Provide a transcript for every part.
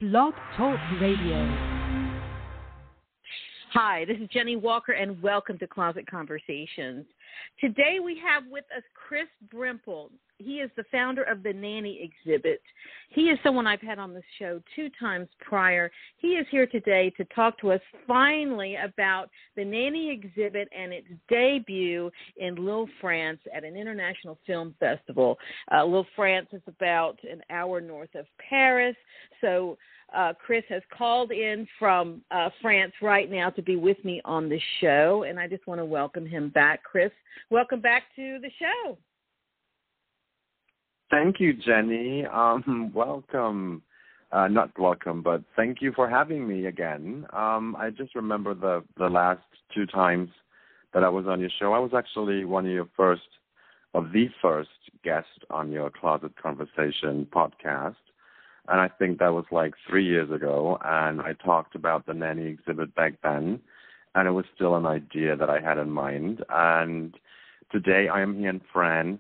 Blog Talk Radio. Hi, this is Jennie Walker, and welcome to Closet Conversations. Today we have with us Chris Brimpel. He is the founder of the Nanny Exhibit. He is someone I've had on the show 2 times prior. He is here today to talk to us finally about the Nanny Exhibit and its debut in Lille, France at an international film festival. Lille, France is about an hour north of Paris, so Chris has called in from France right now to be with me on the show, and I just want to welcome him back. Chris, welcome back to the show. Thank you, Jenny. Welcome. Not welcome, but thank you for having me again. I just remember the last 2 times that I was on your show. I was actually one of the first guests on your Closet Conversation podcast. And I think that was like 3 years ago. And I talked about the Nanny Exhibit back then. And it was still an idea that I had in mind. And today I am here in France,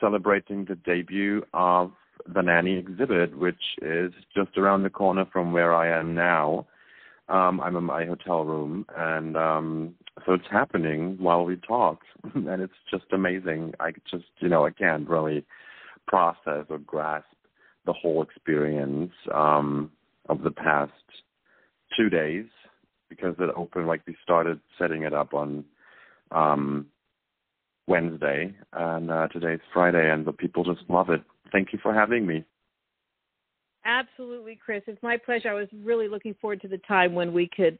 celebrating the debut of the Nanny Exhibit, which is just around the corner from where I am now. I'm in my hotel room, and so it's happening while we talk, and it's just amazing. I can't really process or grasp the whole experience of the past 2 days, because it opened, we started setting it up on Wednesday, and today's Friday, and the people just love it. Thank you for having me. Absolutely, Chris. It's my pleasure. I was really looking forward to the time when we could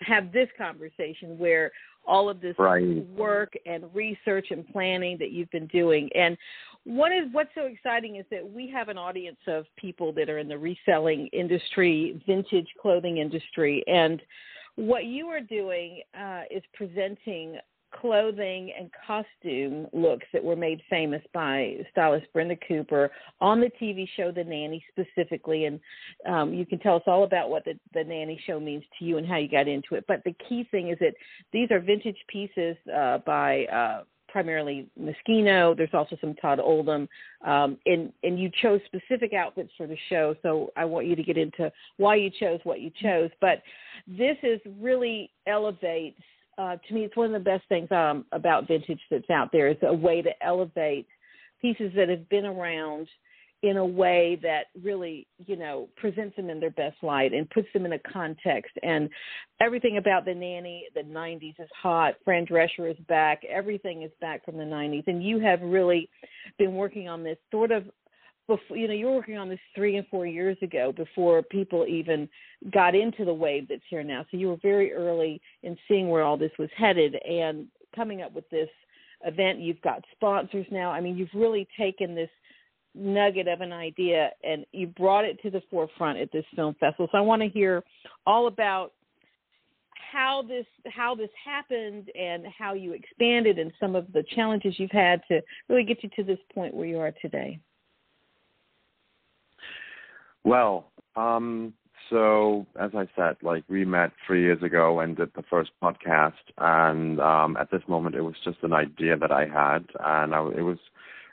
have this conversation where all of this work and research and planning that you've been doing. And what's so exciting is that we have an audience of people that are in the reselling industry, vintage clothing industry. And what you are doing is presenting clothing and costume looks that were made famous by stylist Brenda Cooper on the TV show The Nanny specifically. And you can tell us all about what the Nanny show means to you and how you got into it. But the key thing is that these are vintage pieces by primarily Moschino. There's also some Todd Oldham. And you chose specific outfits for the show. So I want you to get into why you chose what you chose. But this is really elevates. To me, it's one of the best things about vintage that's out there. Is a way to elevate pieces that have been around in a way that really, presents them in their best light and puts them in a context. And everything about the Nanny, the 90s is hot. Fran Drescher is back. Everything is back from the 90s. And you have really been working on this sort of before, you were working on this 3 and 4 years ago before people even got into the wave that's here now. So you were very early in seeing where all this was headed and coming up with this event. You've got sponsors now. I mean, you've really taken this nugget of an idea and you brought it to the forefront at this film festival. So I want to hear all about how this happened and how you expanded and some of the challenges you've had to really get you to this point where you are today. Well, so as I said, we met 3 years ago and did the first podcast, and at this moment it was just an idea that I had, and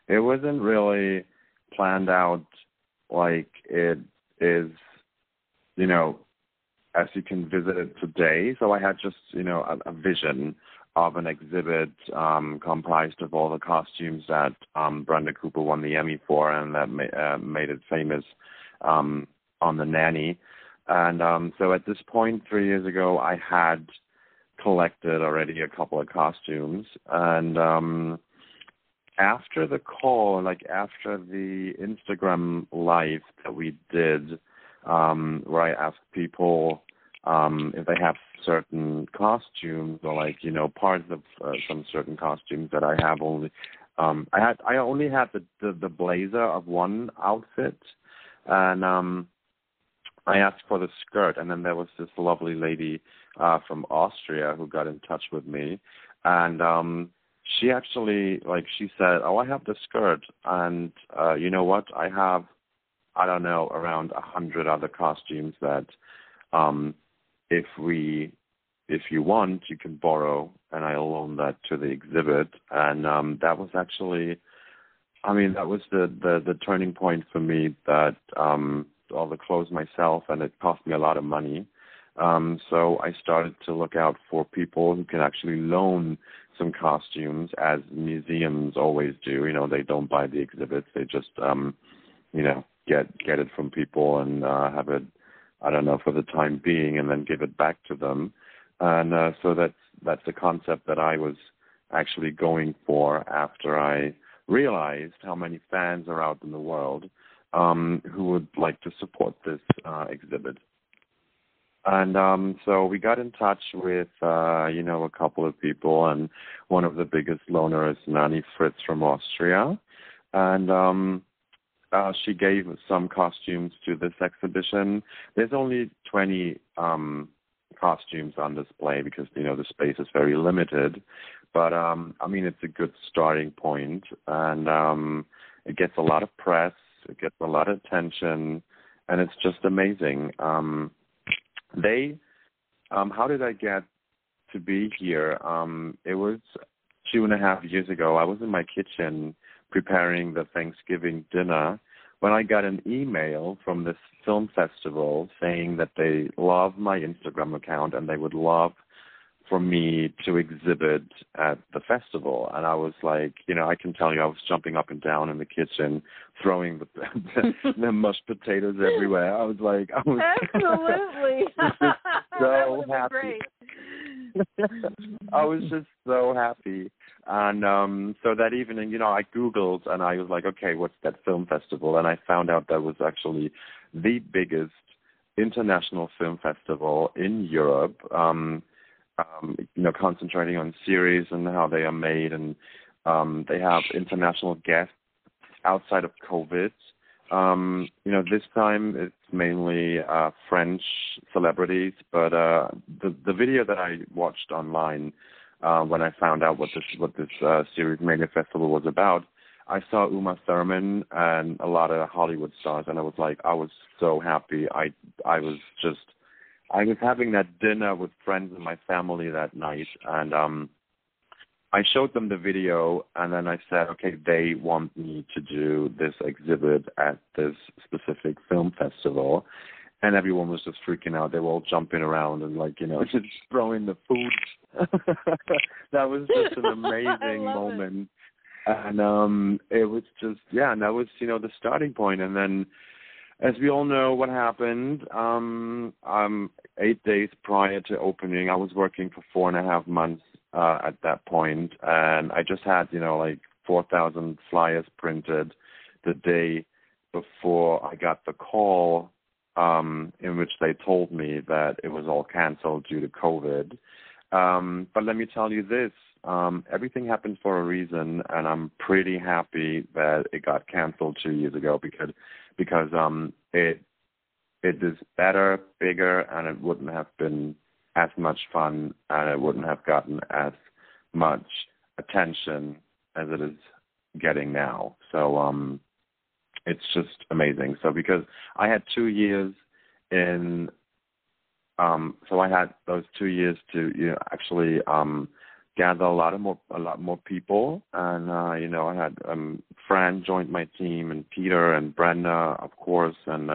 it wasn't really planned out like it is, as you can visit it today. So I had just, a vision of an exhibit comprised of all the costumes that Brenda Cooper won the Emmy for, and that made it famous on the Nanny. And so at this point, 3 years ago, I had collected already a couple of costumes. And after the call, after the Instagram live that we did, where I asked people if they have certain costumes or parts of some certain costumes that I have only, I only had the blazer of one outfit. And I asked for the skirt, and then there was this lovely lady from Austria who got in touch with me, and she actually, she said, "Oh, I have the skirt, and you know what? I have, I don't know, around 100 other costumes that, if you want, you can borrow, and I'll loan that to the exhibit." And that was actually I mean, that was the turning point for me, that all the clothes myself, and it cost me a lot of money. So I started to look out for people who can actually loan some costumes, as museums always do. You know, they don't buy the exhibits; they just, you know, get it from people and have it, I don't know, for the time being, and then give it back to them. And so that's the concept that I was actually going for after I realized how many fans are out in the world who would like to support this exhibit. And so we got in touch with, you know, a couple of people, and one of the biggest loaners, Nanny Fritz from Austria. And she gave some costumes to this exhibition. There's only 20 costumes on display because, you know, the space is very limited. But, I mean, it's a good starting point, and it gets a lot of press, it gets a lot of attention, and it's just amazing. How did I get to be here? It was 2.5 years ago. I was in my kitchen preparing the Thanksgiving dinner when I got an email from this film festival saying that they love my Instagram account and they would love for me to exhibit at the festival. And I was like, you know, I can tell you I was jumping up and down in the kitchen, throwing the mashed potatoes everywhere. I was absolutely so happy. I was just so happy. And so that evening, you know, I Googled and I was like, okay, what's that film festival? And I found out that was actually the biggest international film festival in Europe, you know, concentrating on series and how they are made. And they have international guests outside of COVID. You know, this time it's mainly French celebrities, but the video that I watched online when I found out what this series Mania Festival was about, I saw Uma Thurman and a lot of Hollywood stars, and I was so happy. I was having that dinner with friends and my family that night, and I showed them the video, and then I said, okay, they want me to do this exhibit at this specific film festival. And everyone was just freaking out. They were all jumping around and, like, you know, just throwing the food. That was just an amazing moment. And it was just, yeah, and that was, you know, the starting point. And then, as we all know what happened, 8 days prior to opening, I was working for 4.5 months at that point, and I just had, you know, like 4,000 flyers printed the day before I got the call in which they told me that it was all canceled due to COVID. But let me tell you this, everything happened for a reason, and I'm pretty happy that it got canceled 2 years ago because it is better, bigger, and it wouldn't have been as much fun, and it wouldn't have gotten as much attention as it is getting now. So it's just amazing. So because I had 2 years in, so I had those 2 years to, you know, actually gather a lot more people, and you know, I had Fran joined my team, and Peter and Brenda, of course, and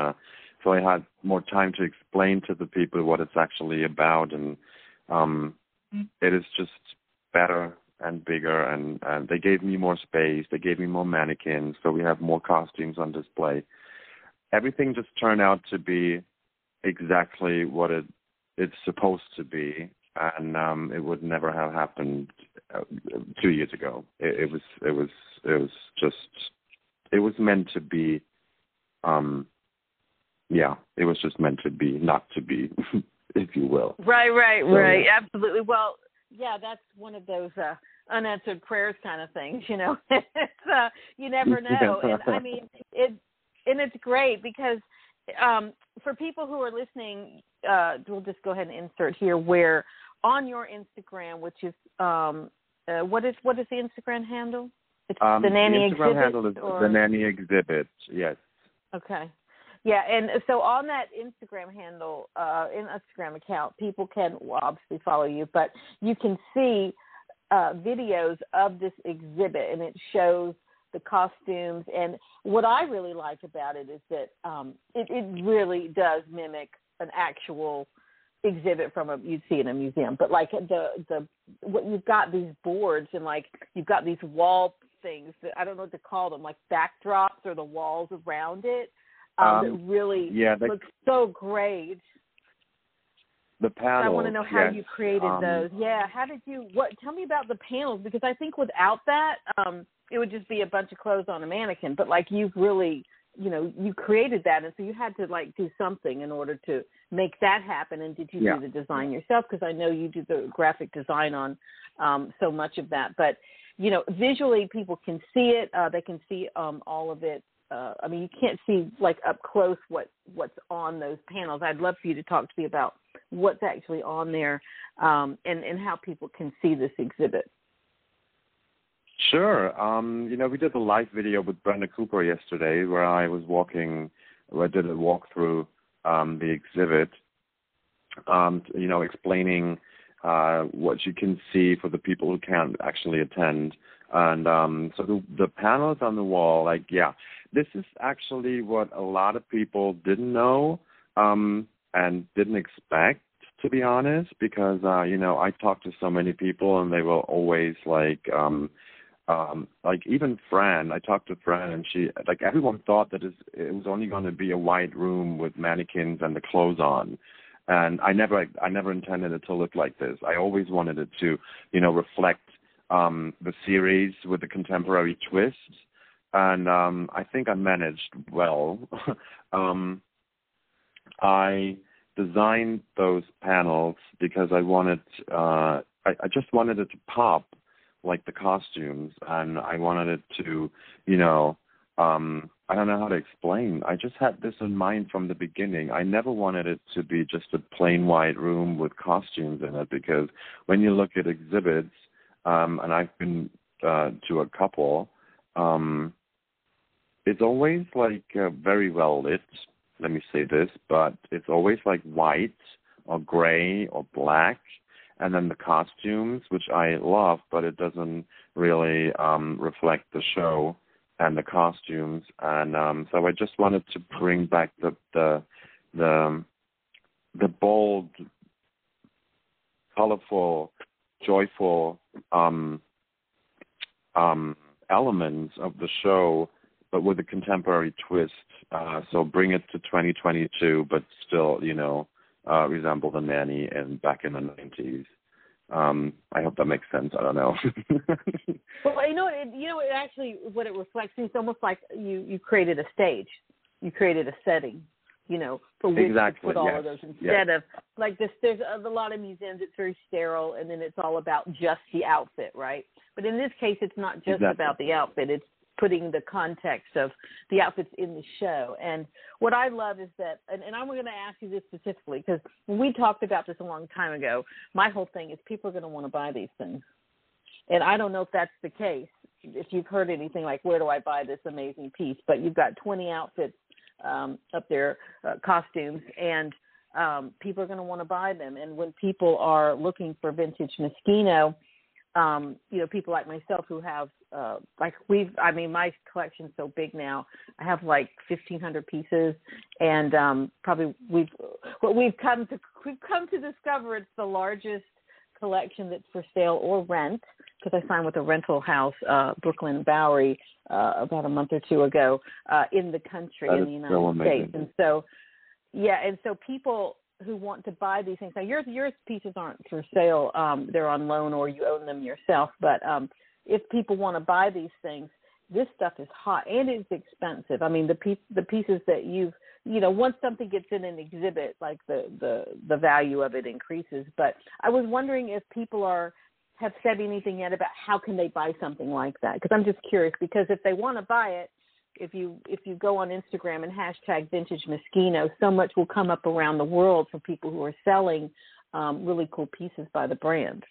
so I had more time to explain to the people what it's actually about, and it is just better and bigger, and they gave me more space, they gave me more mannequins, so we have more costumes on display. Everything just turned out to be exactly what it's supposed to be, and it would never have happened 2 years ago. It was meant to be. Yeah, it was just meant to be, not to be, if you will. Right. Absolutely. Well, yeah, that's one of those unanswered prayers kind of things, you know. It's, you never know. And I mean, it's great because for people who are listening, we'll just go ahead and insert here where on your Instagram, which is, what is the Instagram handle? It's the Nanny Exhibit? The Instagram handle is the Nanny Exhibit, yes. Okay. Yeah, and so on that Instagram handle, Instagram account, people can obviously follow you, but you can see videos of this exhibit, and it shows the costumes. And what I really like about it is that it really does mimic an actual exhibit you'd see in a museum. But like what you've got these boards and like you've got these wall things that I don't know what to call them, like backdrops or the walls around it. That really looks so great. The panels. I want to know how you created those. Yeah, how did you? Tell me about the panels, because I think without that, it would just be a bunch of clothes on a mannequin. But like you've really, you created that, and so you had to like do something in order to make that happen. And did you do the design yourself? Because I know you do the graphic design on so much of that. But visually, people can see it. They can see all of it. I mean, you can't see like up close what's on those panels. I'd love for you to talk to me about what's actually on there and how people can see this exhibit. Sure. We did a live video with Brenda Cooper yesterday where I did a walkthrough the exhibit, explaining what you can see for the people who can't actually attend. And so the panels on the wall, this is actually what a lot of people didn't know and didn't expect, to be honest, because, I talked to so many people and they were always like even Fran, I talked to Fran and she, everyone thought that it was only going to be a white room with mannequins and the clothes on. And I never intended it to look like this. I always wanted it to, reflect the series with the contemporary twist. And I think I managed well. I designed those panels because I wanted, I just wanted it to pop like the costumes, and I wanted it to, I don't know how to explain. I just had this in mind from the beginning. I never wanted it to be just a plain white room with costumes in it, because when you look at exhibits, and I've been to a couple, it's always very well lit, let me say this, but it's always white or gray or black, and then the costumes, which I love, but it doesn't really reflect the show and the costumes. And so I just wanted to bring back the bold, colorful, joyful elements of the show, but with a contemporary twist. So bring it to 2022, but still, resemble the Nanny and back in the 90s. I hope that makes sense. I don't know. Well, it actually, what it reflects is almost like you created a stage. You created a setting, for which to put all of those instead of this. There's a lot of museums, it's very sterile, and then it's all about just the outfit, right? But in this case, it's not just about the outfit. It's putting the context of the outfits in the show. And what I love is that, and I'm going to ask you this specifically, because when we talked about this a long time ago, my whole thing is people are going to want to buy these things. And I don't know if that's the case, if you've heard anything like, where do I buy this amazing piece? But you've got 20 outfits up there, costumes, and people are going to want to buy them. And when people are looking for vintage Moschino, people like myself who have, my collection's so big now. I have 1,500 pieces, and probably we've come to discover it's the largest collection that's for sale or rent, because I signed with a rental house, Brooklyn Bowery, about a month or two ago, in the country, in the United States. And so, and so people who want to buy these things. Now, your pieces aren't for sale. They're on loan or you own them yourself. But if people want to buy these things, this stuff is hot and it's expensive. I mean, the pieces that once something gets in an exhibit, the value of it increases. But I was wondering if people have said anything yet about how can they buy something like that? Because I'm just curious, because if they want to buy it, if you go on Instagram and hashtag vintage Moschino, so much will come up around the world for people who are selling really cool pieces by the brand.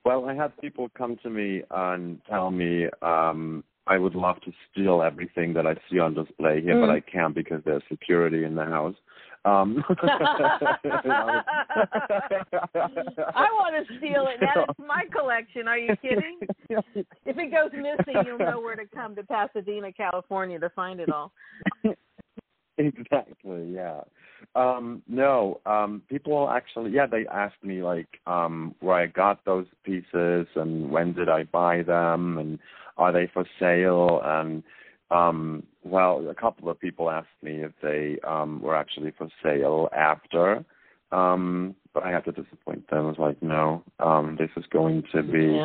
Well, I had people come to me and tell me I would love to steal everything that I see on display here, but I can't because there's security in the house. I want to steal it. That is my collection. Are you kidding? If it goes missing, you'll know where to come to Pasadena, California to find it all. Exactly, yeah. No, people actually, they asked me, like, where I got those pieces and when did I buy them and are they for sale? And, well, a couple of people asked me if they were actually for sale after, but I had to disappoint them. I was like, no, this is going to be,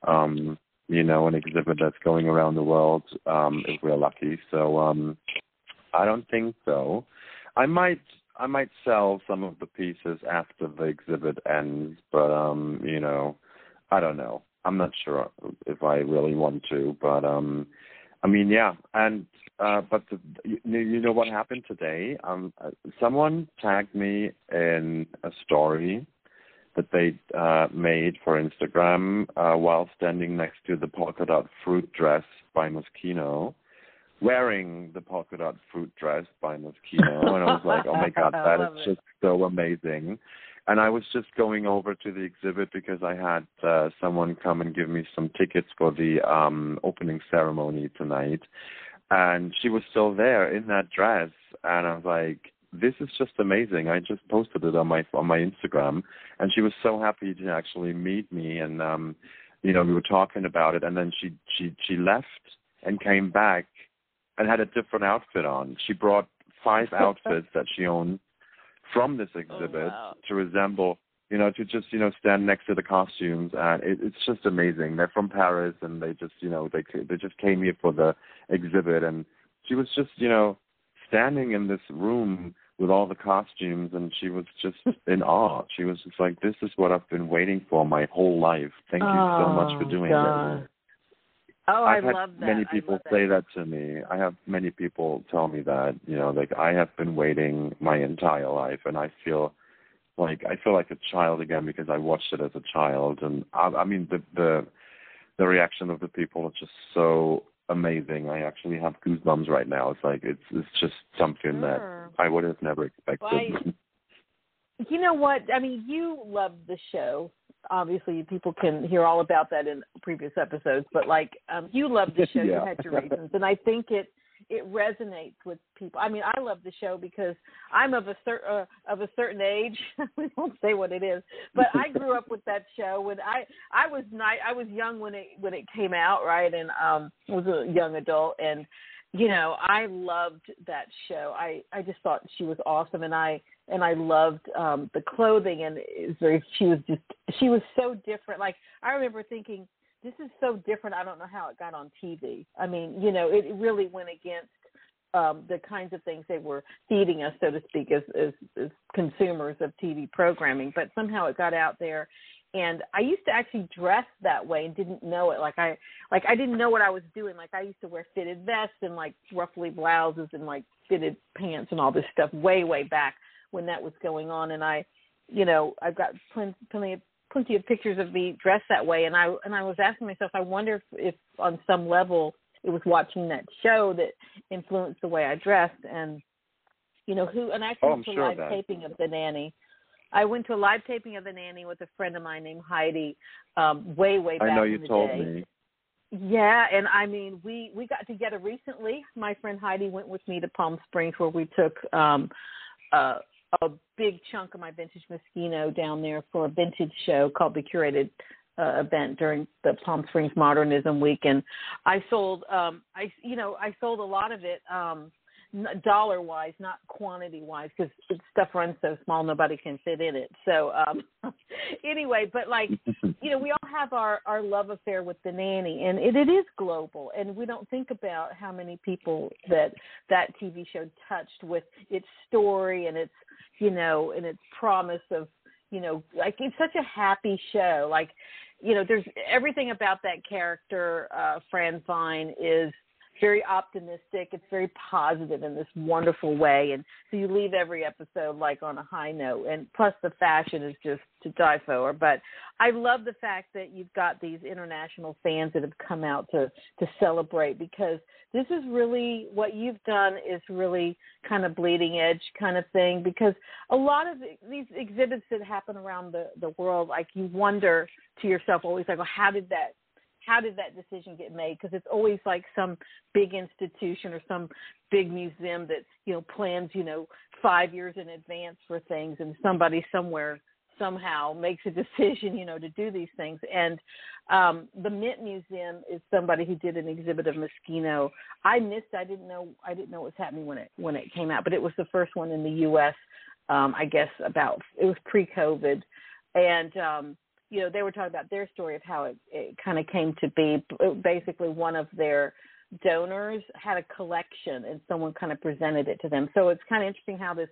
an exhibit that's going around the world if we're lucky. So I don't think so. I might sell some of the pieces after the exhibit ends, but I don't know. I'm not sure if I really want to, but but you know what happened today? Someone tagged me in a story that they made for Instagram while standing next to the polka dot fruit dress by Moschino, wearing the polka dot fruit dress by Moschino, and I was like, oh my God, that is just so amazing. And I was just going over to the exhibit because I had someone come and give me some tickets for the opening ceremony tonight, and she was still there in that dress, and I was like, this is just amazing. I just posted it on my Instagram, and she was so happy to actually meet me, and we were talking about it, and then she left and came back and had a different outfit on. She brought 5 outfits that she owned from this exhibit to resemble, to just, stand next to the costumes. And it's just amazing. They're from Paris, and they just, they just came here for the exhibit. And she was just, standing in this room with all the costumes, and she was just in awe. She was just like, this is what I've been waiting for my whole life. Thank you so much for doing it. Oh, I've had love that. Many people say that to me. I have many people tell me that, like I have been waiting my entire life, and I feel like a child again because I watched it as a child, and I mean the reaction of the people is just so amazing. I actually have goosebumps right now. It's like it's just something that I would have never expected. You know what? I mean, you love the show. Obviously, people can hear all about that in previous episodes, but you love the show. You had your reasons, and I think it resonates with people. I mean, I love the show because I'm of a certain age. We won't say what it is, but I grew up with that show when I was young when it came out, right? And was a young adult, and I loved that show. I just thought she was awesome, and I loved the clothing, and she was so different. Like, I remember thinking, this is so different. I don't know how it got on TV. I mean, it really went against the kinds of things they were feeding us, so to speak, as consumers of TV programming. But somehow it got out there. And I used to actually dress that way and didn't know it. I didn't know what I was doing. Like, I used to wear fitted vests and ruffly blouses and fitted pants and all this stuff way, way back when that was going on. And I've got plenty of pictures of me dressed that way. And I was asking myself, I wonder if on some level it was watching that show that influenced the way I dressed. And and I went to a live taping of The Nanny. I went to a live taping of The Nanny with a friend of mine named Heidi, way, way back in the day. I know you told me. Yeah, and I mean, we got together recently. My friend Heidi went with me to Palm Springs, where we took a big chunk of my vintage Moschino down there for a vintage show called the Curated event during the Palm Springs Modernism Week, and I sold I sold a lot of it dollar wise, not quantity wise, because stuff runs so small nobody can fit in it. So anyway, but we all have our love affair with The Nanny, and it is global, and we don't think about how many people that TV show touched with its story and its and its promise of it's such a happy show. There's everything about that character, Fran Fine, is very optimistic. It's very positive in this wonderful way. And so you leave every episode like on a high note. And plus the fashion is just to die for. But I love the fact that you've got these international fans that have come out to celebrate, because this is really what you've done is really kind of bleeding edge kind of thing, because a lot of these exhibits that happen around the world, like you wonder to yourself always like, well, how did that decision get made? Because it's always like some big institution or some big museum that, plans, 5 years in advance for things, and somebody somewhere somehow makes a decision, to do these things. And the Mint Museum is somebody who did an exhibit of Moschino. I didn't know it was happening when it came out, but it was the first one in the U.S. I guess it was pre-COVID. And, they were talking about their story of how it kind of came to be. Basically, one of their donors had a collection, and someone kind of presented it to them. So it's kind of interesting how this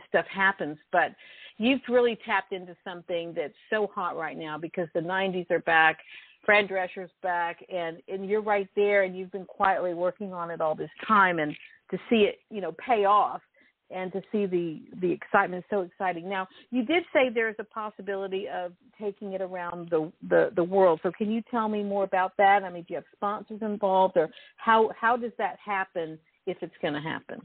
stuff happens. But you've really tapped into something that's so hot right now, because the 90s are back, Fran Drescher's back, and you're right there, and you've been quietly working on it all this time, and to see it, pay off, and to see the excitement is so exciting. Now, you did say there's a possibility of taking it around the world. So can you tell me more about that? I mean, do you have sponsors involved, or how does that happen if it's going to happen?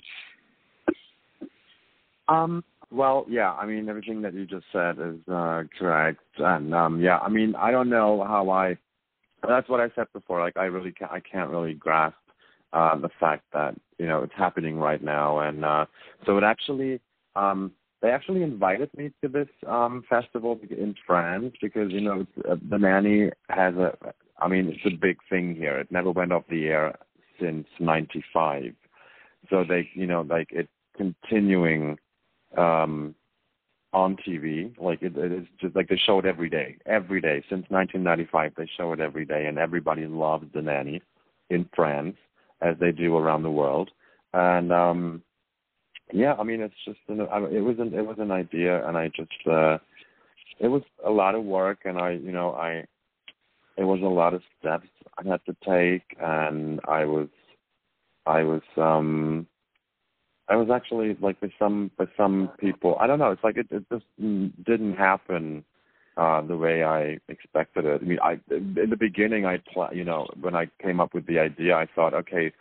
Well, yeah, I mean, everything that you just said is correct. And, I mean, I don't know that's what I said before. Like, I can't really grasp the fact that, it's happening right now. And so it actually, they actually invited me to this festival in France because, the Nanny has it's a big thing here. It never went off the air since 95. So they, it's continuing on TV. Like it is just like they show it every day since 1995. They show it every day, and everybody loves the Nanny in France, as they do around the world. And it's just it was an idea, and I just it was a lot of work, and it was a lot of steps I had to take, and I was actually like with some people, I don't know, it's like it just didn't happen the way I expected it. I mean, in the beginning, when I came up with the idea, I thought, okay,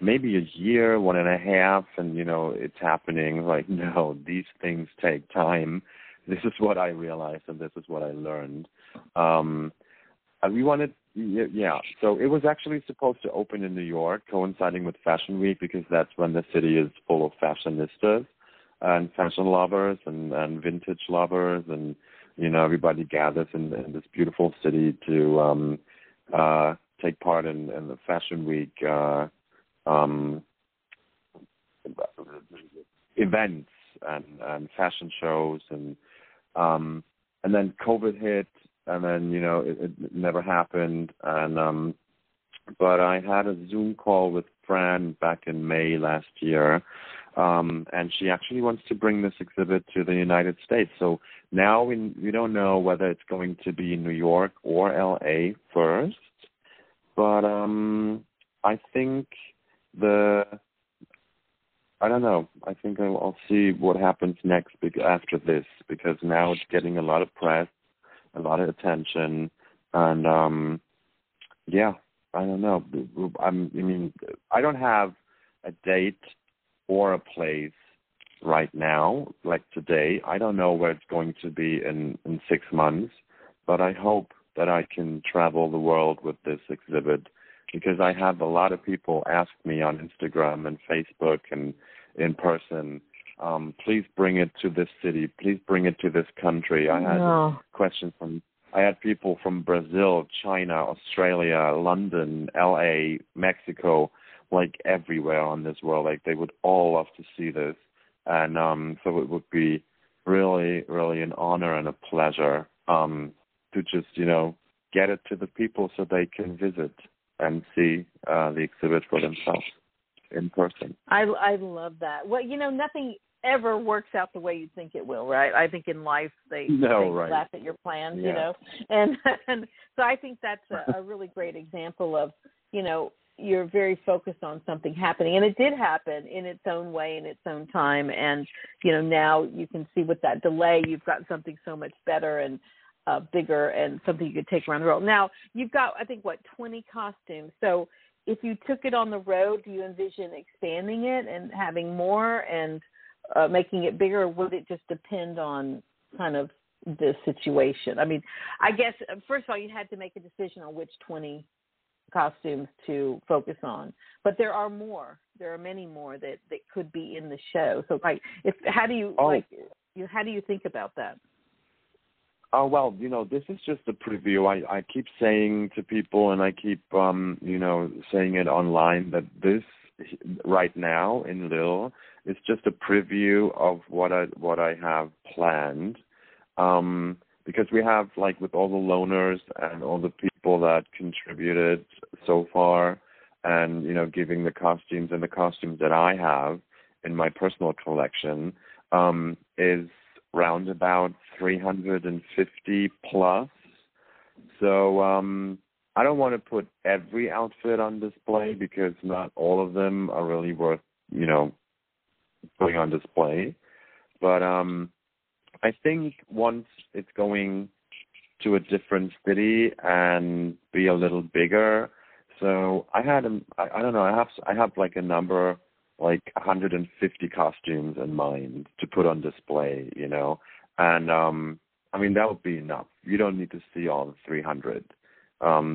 maybe a year, 1.5, and it's happening. Like, no, these things take time. This is what I realized, and this is what I learned. We wanted, so it was actually supposed to open in New York, coinciding with Fashion Week, because that's when the city is full of fashionistas and fashion lovers and vintage lovers, and everybody gathers in this beautiful city to take part in the Fashion Week events and fashion shows, and then COVID hit, and then it never happened, and but I had a Zoom call with Fran back in May last year. And she actually wants to bring this exhibit to the United States. So now we don't know whether it's going to be in New York or L.A. first. But I think I don't know. I think I'll see what happens next after this, because now it's getting a lot of press, a lot of attention, and I don't know. I don't have a date or a place right now, like today. I don't know where it's going to be in 6 months, but I hope that I can travel the world with this exhibit, because I have a lot of people ask me on Instagram and Facebook and in person, please bring it to this city, please bring it to this country. I had questions I had people from Brazil, China, Australia, London, LA, Mexico, like everywhere on this world. Like they would all love to see this. And so it would be really, really an honor and a pleasure to just, get it to the people so they can visit and see the exhibit for themselves in person. I love that. Well, nothing ever works out the way you think it will, right? I think in life they laugh at your plans, and so I think that's a really great example of, you're very focused on something happening, and it did happen in its own way, in its own time. And now you can see with that delay, you've got something so much better and bigger, and something you could take around the world. Now you've got, I think, 20 costumes. So if you took it on the road, do you envision expanding it and having more and making it bigger, or would it just depend on kind of the situation? I mean, I guess, first of all, you had to make a decision on which 20 costumes to focus on, but there are more. There are many more that could be in the show. So, how do you how do you think about that? Oh, well, this is just a preview. I keep saying to people, and I keep saying it online, that this right now in Lille is just a preview of what I have planned. Because we have, with all the loaners and all the people that contributed so far, and, giving the costumes that I have in my personal collection, is round about 350 plus. So I don't want to put every outfit on display, because not all of them are really worth, putting on display. But I think once it's going to a different city and be a little bigger, so I have a number, 150 costumes in mind to put on display, and that would be enough. You don't need to see all the 300.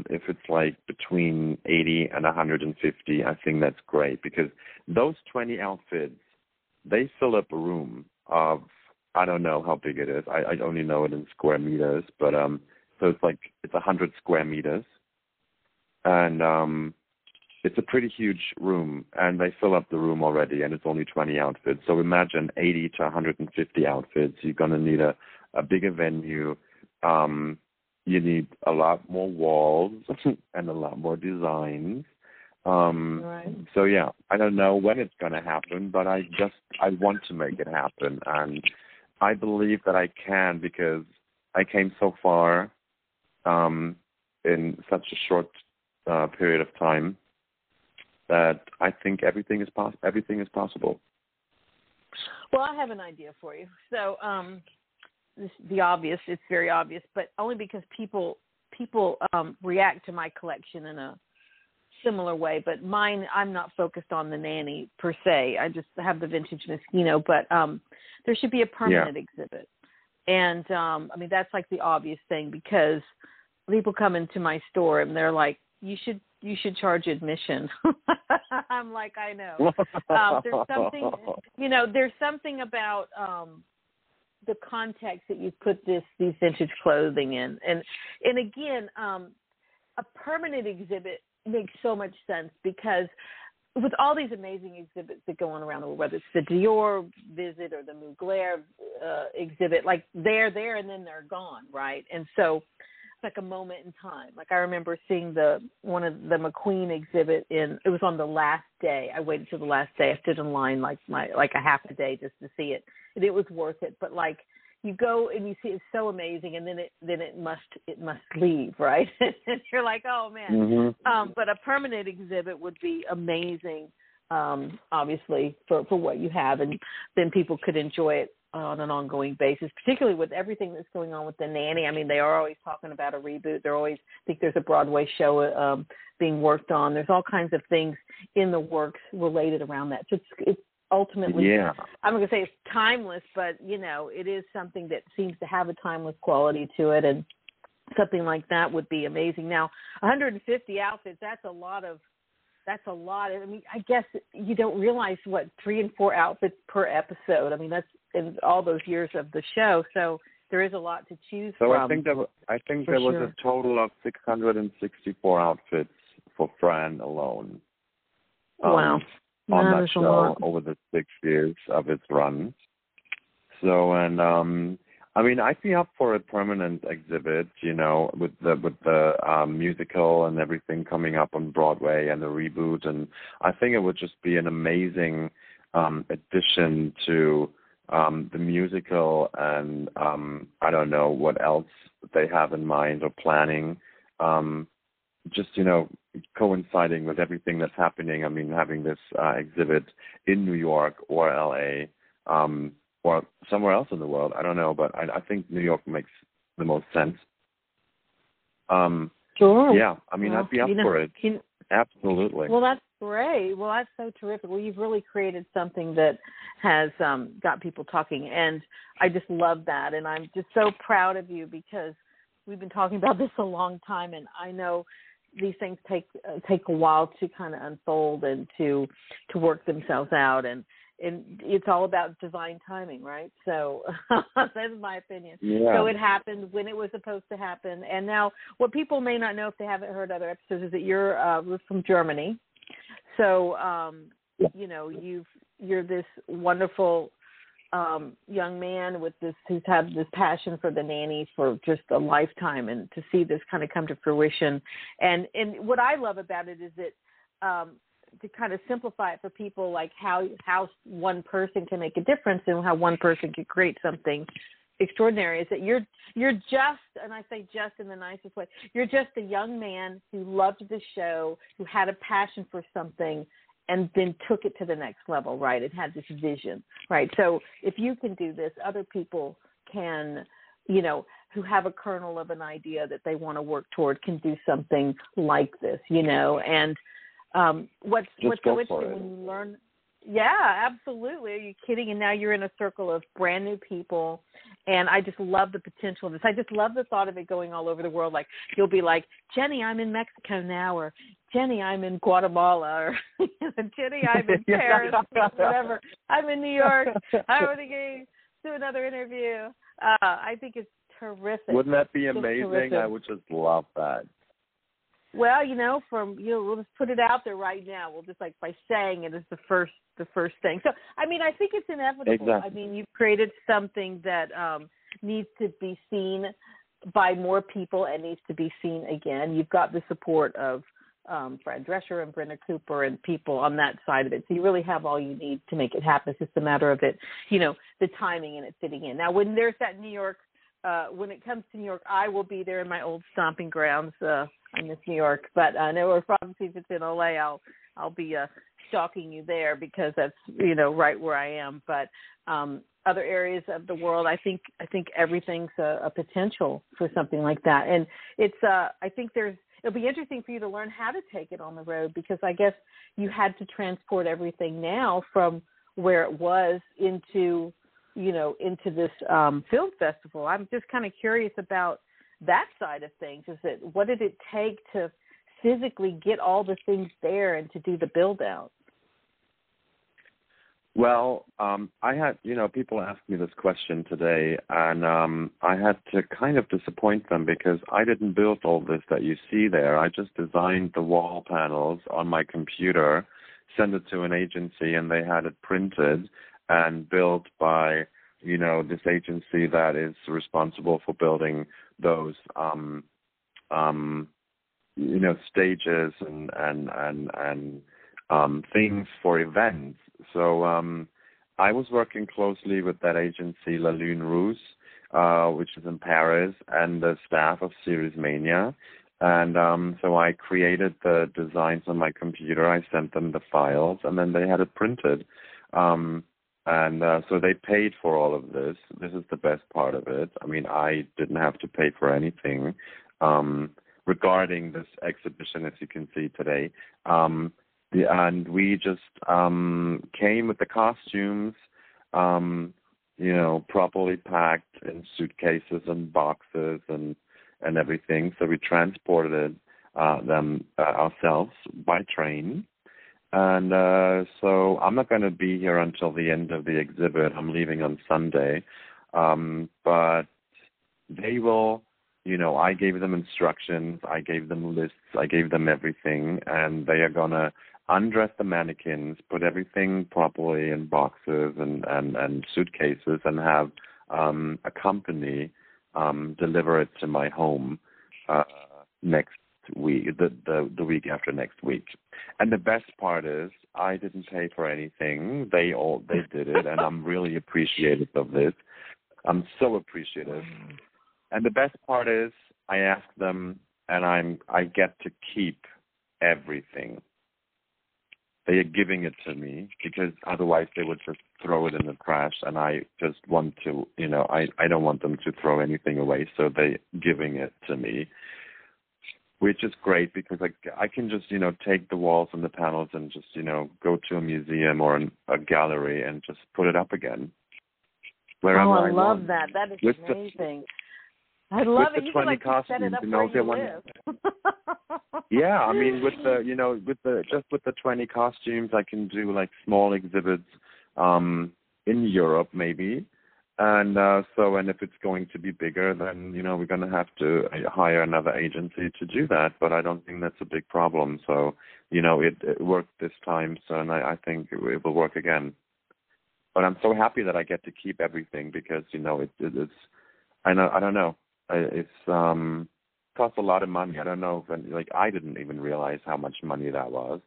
If it's between 80 and 150, I think that's great, because those 20 outfits, they fill up a room of, I don't know how big it is. I only know it in square meters, but so it's 100 square meters, and it's a pretty huge room, and they fill up the room already, and it's only 20 outfits. So imagine 80 to 150 outfits. You're gonna need a bigger venue. You need a lot more walls and a lot more designs. Right. So yeah, I don't know when it's gonna happen, but I want to make it happen, and I believe that I can, because I came so far in such a short period of time that I think everything is possible. Well, I have an idea for you. So the obvious, it's very obvious, but only because people react to my collection in a similar way. But mine, I'm not focused on the Nanny per se. I just have the vintage Moschino, but there should be a permanent exhibit. And that's the obvious thing, because people come into my store and they're like, you should charge admission. I'm like, I know. There's something about the context that you put these vintage clothing in. And again, a permanent exhibit makes so much sense, because with all these amazing exhibits that go on around the world, whether it's the Dior visit or the Mugler exhibit, they're there and then they're gone, right? And so it's a moment in time. I remember seeing one of the McQueen exhibit it was on the last day. I waited till the last day. I stood in line a half a day just to see it. And it was worth it. But you go and you see it's so amazing, and then it must leave, right? And you're like, oh man. Mm-hmm. But a permanent exhibit would be amazing, obviously, for what you have, and then people could enjoy it on an ongoing basis, particularly with everything that's going on with the Nanny. They are always talking about a reboot. They're always think there's a Broadway show being worked on. There's all kinds of things in the works related around that. So it's ultimately, I'm not going to say it's timeless, but, it is something that seems to have a timeless quality to it, and something like that would be amazing. Now, 150 outfits, that's a lot. I guess you don't realize 3 and 4 outfits per episode. That's in all those years of the show. So there is a lot to choose from. So I think there was a total of 664 outfits for Fran alone. Wow. On that show over the 6 years of its run. So, and I'd be up for a permanent exhibit, with the musical and everything coming up on Broadway and the reboot, and I think it would just be an amazing addition to the musical, and I don't know what else they have in mind or planning. just, coinciding with everything that's happening. I mean, having this exhibit in New York or LA or somewhere else in the world, I don't know, but I think New York makes the most sense. Sure. Yeah, I mean, I'd be up for it. Absolutely. Well, that's great. Well, that's so terrific. Well, you've really created something that has got people talking, and I just love that. And I'm just so proud of you because we've been talking about this a long time, and I know these things take a while to kind of unfold and to work themselves out, and it's all about divine timing, right? So that's my opinion. Yeah. So it happened when it was supposed to happen. And now what people may not know if they haven't heard other episodes is that you're from Germany. So, you're this wonderful young man who's had this passion for the nanny for just a lifetime, and to see this kind of come to fruition. And what I love about it is that to kind of simplify it for people, like how one person can make a difference and how one person can create something extraordinary, is that you're just, and I say just in the nicest way, you're just a young man who loved the show, who had a passion for something, and then took it to the next level, right? It had this vision, right? So if you can do this, other people can, who have a kernel of an idea that they want to work toward, can do something like this, and what's so interesting when you learn. Yeah, absolutely. Are you kidding? And now you're in a circle of brand new people, and I just love the potential of this. I just love the thought of it going all over the world. Like, you'll be like, Jennie, I'm in Mexico now, or Jennie, I'm in Guatemala, or Jennie, I'm in Paris, whatever. I'm in New York. I'm going to do another interview. I think it's terrific. Wouldn't that be amazing? Terrific. I would just love that. Well, we'll just put it out there right now. We'll just, by saying it is the first thing. So, I mean, I think it's inevitable. Exactly. I mean, you've created something that needs to be seen by more people and needs to be seen again. You've got the support of Fred Drescher and Brenda Cooper and people on that side of it. So you really have all you need to make it happen. It's just a matter of it, the timing and it fitting in. Now, when there's that New York, when it comes to New York, I will be there in my old stomping grounds. I miss New York, but I know obviously if it's in LA, I'll be stalking you there because that's right where I am. But other areas of the world, I think everything's a potential for something like that. And it's I think it'll be interesting for you to learn how to take it on the road, because I guess you had to transport everything now from where it was into this film festival. I'm just kind of curious about that side of things. What did it take to physically get all the things there and to do the build out? Well, I had, people asked me this question today, and I had to kind of disappoint them because I didn't build all this that you see there. I just designed the wall panels on my computer, sent it to an agency, and they had it printed and built by, this agency that is responsible for building those, stages and things for events. So I was working closely with that agency, La Lune Rousse, which is in Paris, and the staff of Series Mania. And so I created the designs on my computer. I sent them the files, and then they had it printed. So they paid for all of this. This is the best part of it. I mean, I didn't have to pay for anything regarding this exhibition, as you can see today. And we just came with the costumes, properly packed in suitcases and boxes and everything. So we transported them ourselves by train. And so I'm not going to be here until the end of the exhibit. I'm leaving on Sunday. But they will, I gave them instructions. I gave them lists. I gave them everything. And they are going to undress the mannequins, put everything properly in boxes and suitcases, and have a company deliver it to my home next week, the week after next week. And the best part is I didn't pay for anything. They did it, and I'm really appreciative of this. I'm so appreciative. And the best part is I asked them and I get to keep everything. They are giving it to me because otherwise they would just throw it in the trash, and I just want to, I don't want them to throw anything away, so they're giving it to me, which is great because I can just, take the walls and the panels and just, go to a museum or a gallery and just put it up again. Wherever I love that. That is amazing. I love it. You can set it up where you live. Yeah, I mean, with the 20 costumes, I can do like small exhibits in Europe maybe, and if it's going to be bigger, then we're going to have to hire another agency to do that. But I don't think that's a big problem. So it worked this time, so and I think it will work again. But I'm so happy that I get to keep everything because it's I don't know. It's costs a lot of money. I don't know if I didn't even realize how much money that was.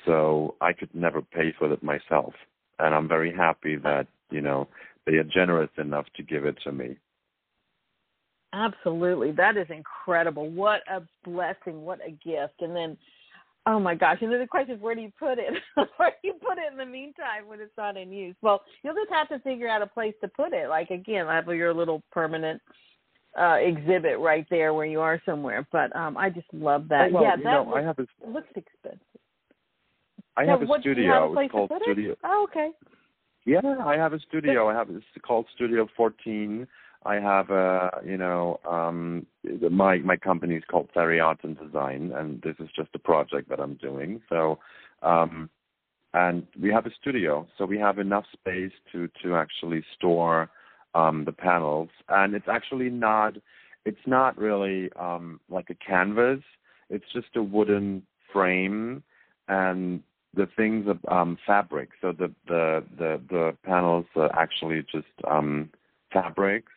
So I could never pay for it myself. And I'm very happy that, they are generous enough to give it to me. Absolutely. That is incredible. What a blessing. What a gift. And then, oh my gosh. And then the question is, where do you put it? Where do you put it in the meantime when it's not in use? Well, you'll just have to figure out a place to put it. Like, again, I have your little permanent exhibit right there where you are somewhere. But I just love that. Well, it looks expensive. I have a studio. It's called Studio. Oh, okay. Yeah, I have a studio. It's called Studio 14. I have my company is called Fairy Art and Design, and this is just a project that I'm doing. So, and we have a studio, so we have enough space to actually store the panels, and it's actually not really like a canvas. It's just a wooden frame, and the things are fabric. So the panels are actually just fabrics,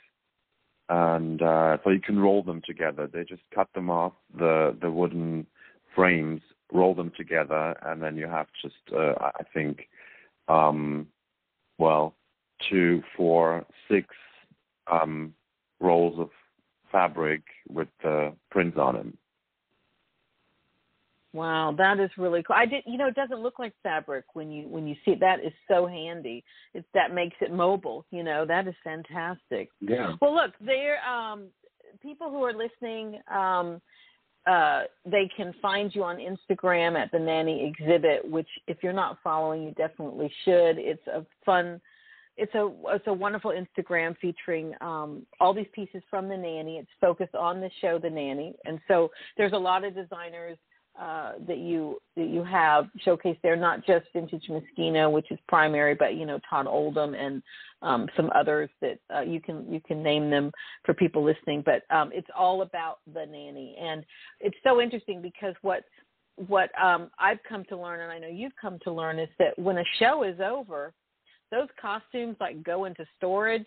and so you can roll them together. They just cut them off the wooden frames, roll them together, and then you have just I think 2, 4, 6 rolls of fabric with the prints on them. Wow, that is really cool. It doesn't look like fabric when you see it. That is so handy. That makes it mobile. That is fantastic. Yeah. Well, look, people who are listening, they can find you on Instagram at the Nanny Exhibit, which if you're not following, you definitely should. It's a fun. It's a wonderful Instagram featuring all these pieces from the Nanny. It's focused on the show, The Nanny, and so there's a lot of designers that you have showcased there, not just vintage Moschino, which is primary, but Todd Oldham and some others that you can name them for people listening. But it's all about the Nanny, and it's so interesting because what I've come to learn, and I know you've come to learn, is that when a show is over, those costumes go into storage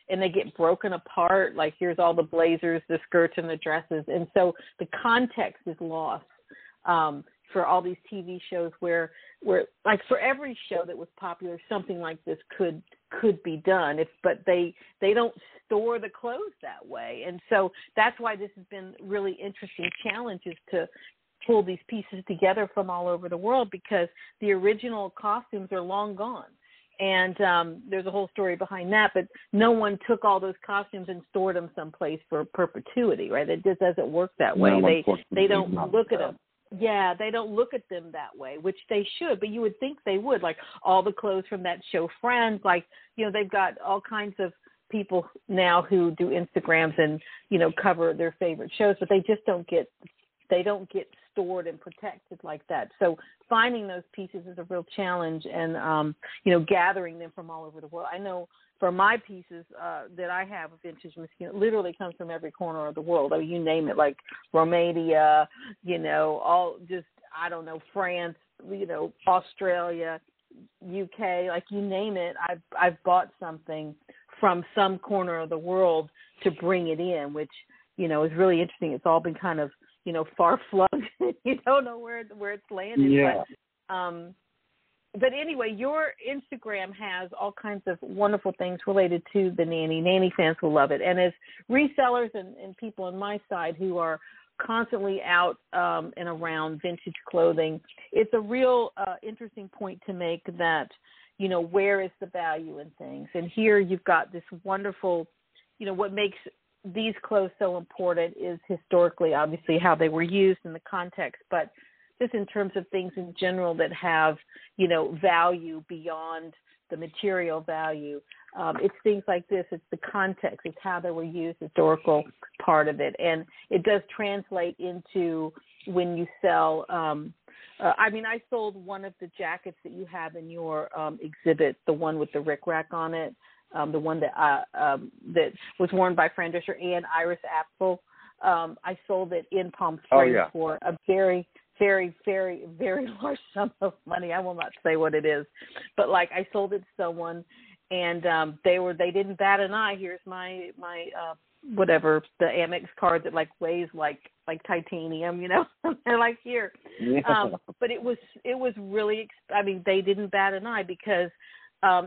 and they get broken apart. Like, here's all the blazers, the skirts, and the dresses, and so the context is lost. For all these TV shows where like for every show that was popular, something like this could be done. But they don't store the clothes that way, and so that's why this has been really interesting challenges to pull these pieces together from all over the world, because the original costumes are long gone. And there's a whole story behind that, but no one took all those costumes and stored them someplace for perpetuity, right? It just doesn't work that way. They don't look at them. Yeah, they don't look at them that way, which they should, but you would think they would. Like all the clothes from that show Friends, they've got all kinds of people now who do Instagrams and, cover their favorite shows, but they just don't get stored and protected like that. So finding those pieces is a real challenge, and, gathering them from all over the world. I know for my pieces that I have of vintage Moschino, literally comes from every corner of the world. I mean, you name it, like Romania, France, Australia, UK, like you name it. I've bought something from some corner of the world to bring it in, which, is really interesting. It's all been kind of, far flung. You don't know where it's landed. Yeah. But, But anyway, your Instagram has all kinds of wonderful things related to the Nanny. Nanny fans will love it. And as resellers and people on my side who are constantly out and around vintage clothing, it's a real interesting point to make that, you know, where is the value in things? And here you've got this wonderful, you know, what makes these clothes so important is historically, obviously, how they were used in the context, but just in terms of things in general that have, you know, value beyond the material value. It's things like this. It's the context. It's how they were used, historical part of it. And it does translate into when you sell. I mean, I sold one of the jackets that you have in your exhibit, the one with the rickrack on it, the one that was worn by Fran Drescher and Iris Apfel. I sold it in Palm Springs for a very, very, very, very large sum of money. I will not say what it is, but like I sold it to someone, and they didn't bat an eye. Here's my whatever, the Amex card that like weighs like titanium, you know. They're like, here. But it was really, I mean, they didn't bat an eye because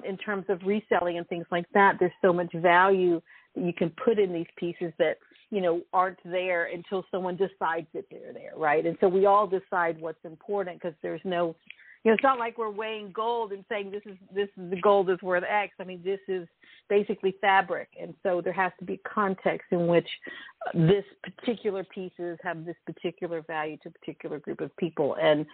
in terms of reselling and things like that, there's so much value that you can put in these pieces that, you know, aren't there until someone decides that they're there, right? And so we all decide what's important because there's no, you know, it's not like we're weighing gold and saying this is the gold is worth X. I mean, this is basically fabric, and so there has to be context in which this particular pieces have this particular value to a particular group of people. And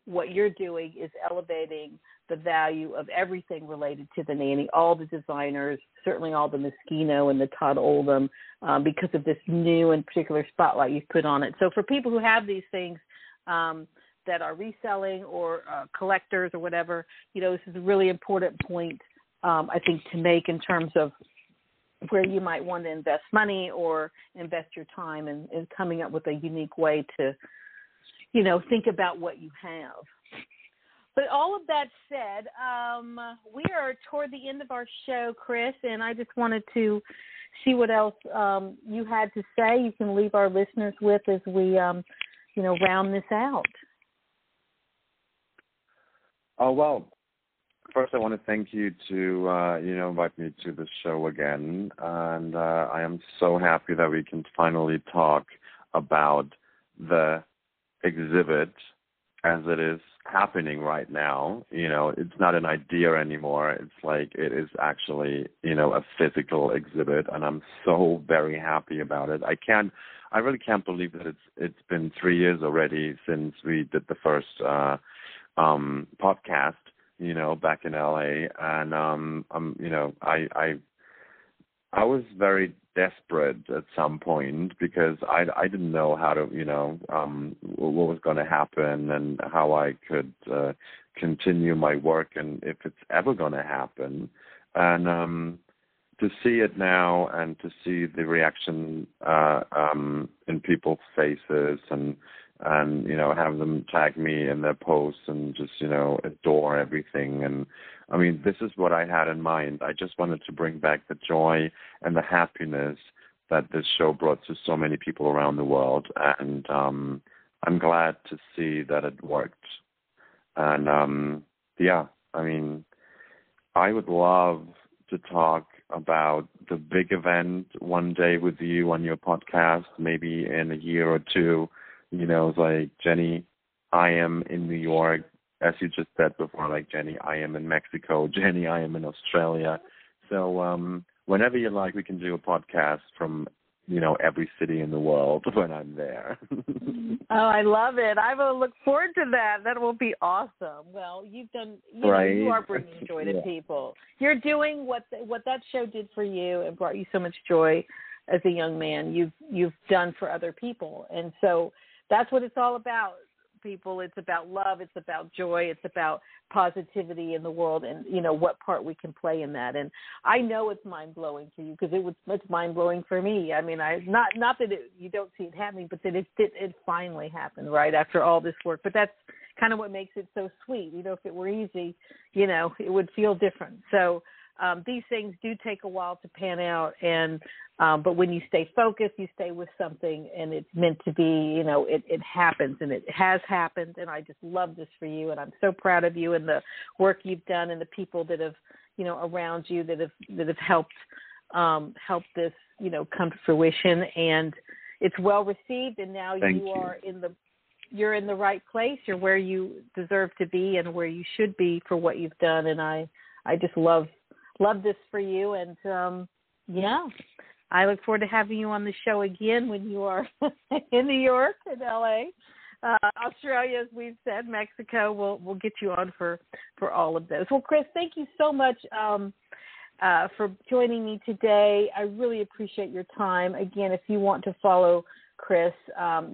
what you're doing is elevating the value of everything related to the Nanny, all the designers, certainly all the Moschino and the Todd Oldham, because of this new and particular spotlight you've put on it. So for people who have these things that are reselling or collectors or whatever, you know, this is a really important point, I think, to make in terms of where you might want to invest money or invest your time in coming up with a unique way to, you know, think about what you have. But all of that said, we are toward the end of our show, Chris, and I just wanted to see what else you had to say. You can leave our listeners with as we, you know, round this out. Oh, well, first I want to thank you to, you know, invite me to the show again. And I am so happy that we can finally talk about the exhibit as it is happening right now. You know, it's not an idea anymore. It's like it is actually, you know, a physical exhibit, and I'm so very happy about it. I really can't believe that it's been 3 years already since we did the first podcast, you know, back in LA, and you know, I was very desperate at some point because I didn't know how to, you know, what was going to happen and how I could continue my work and if it's ever going to happen. And to see it now and to see the reaction in people's faces and you know, have them tag me in their posts and just, you know, adore everything. And I mean, this is what I had in mind. I just wanted to bring back the joy and the happiness that this show brought to so many people around the world. And I'm glad to see that it worked. And yeah, I mean, I would love to talk about the big event one day with you on your podcast, maybe in a year or two. You know, it's like, Jenny, I am in New York, as you just said before, like, Jenny, I am in Mexico. Jenny, I am in Australia. So whenever you like, we can do a podcast from, you know, every city in the world when I'm there. Oh, I love it. I will look forward to that. That will be awesome. Well, you've done, you know, you are bringing joy to people. You're doing what that show did for you and brought you so much joy as a young man. You've done for other people. And so that's what it's all about, people. It's about love. It's about joy. It's about positivity in the world and, you know, what part we can play in that. And I know it's mind-blowing for you because it's mind-blowing for me. I mean, not that you don't see it happening, but that it finally happened, right, after all this work. But that's kind of what makes it so sweet. You know, if it were easy, you know, it would feel different. So these things do take a while to pan out, and but when you stay focused, you stay with something, and it's meant to be, you know, it happens, and it has happened, and I just love this for you, and I'm so proud of you and the work you've done and the people that have, you know, around you that have helped this, you know, come to fruition, and it's well received, and now you're in the right place. You're where you deserve to be and where you should be for what you've done, and I just love this for you, and I look forward to having you on the show again when you are in New York and LA. Australia, as we've said, Mexico, we'll get you on for all of those. Well, Chris, thank you so much for joining me today. I really appreciate your time. Again, if you want to follow Chris,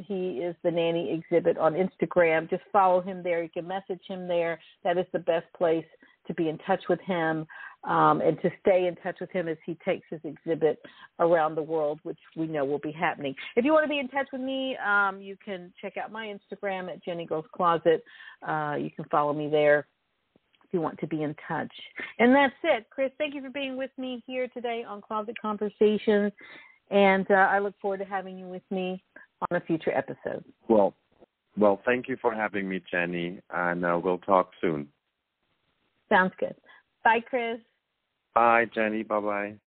he is the Nanny Exhibit on Instagram. Just follow him there. You can message him there. That is the best place to be in touch with him and to stay in touch with him as he takes his exhibit around the world, which we know will be happening. If you want to be in touch with me, you can check out my Instagram at JennieGirls Closet. You can follow me there if you want to be in touch. And that's it. Chris, thank you for being with me here today on Closet Conversations, and I look forward to having you with me on a future episode. Well, thank you for having me, Jenny, and we'll talk soon. Sounds good. Bye, Chris. Bye, Jenny. Bye-bye.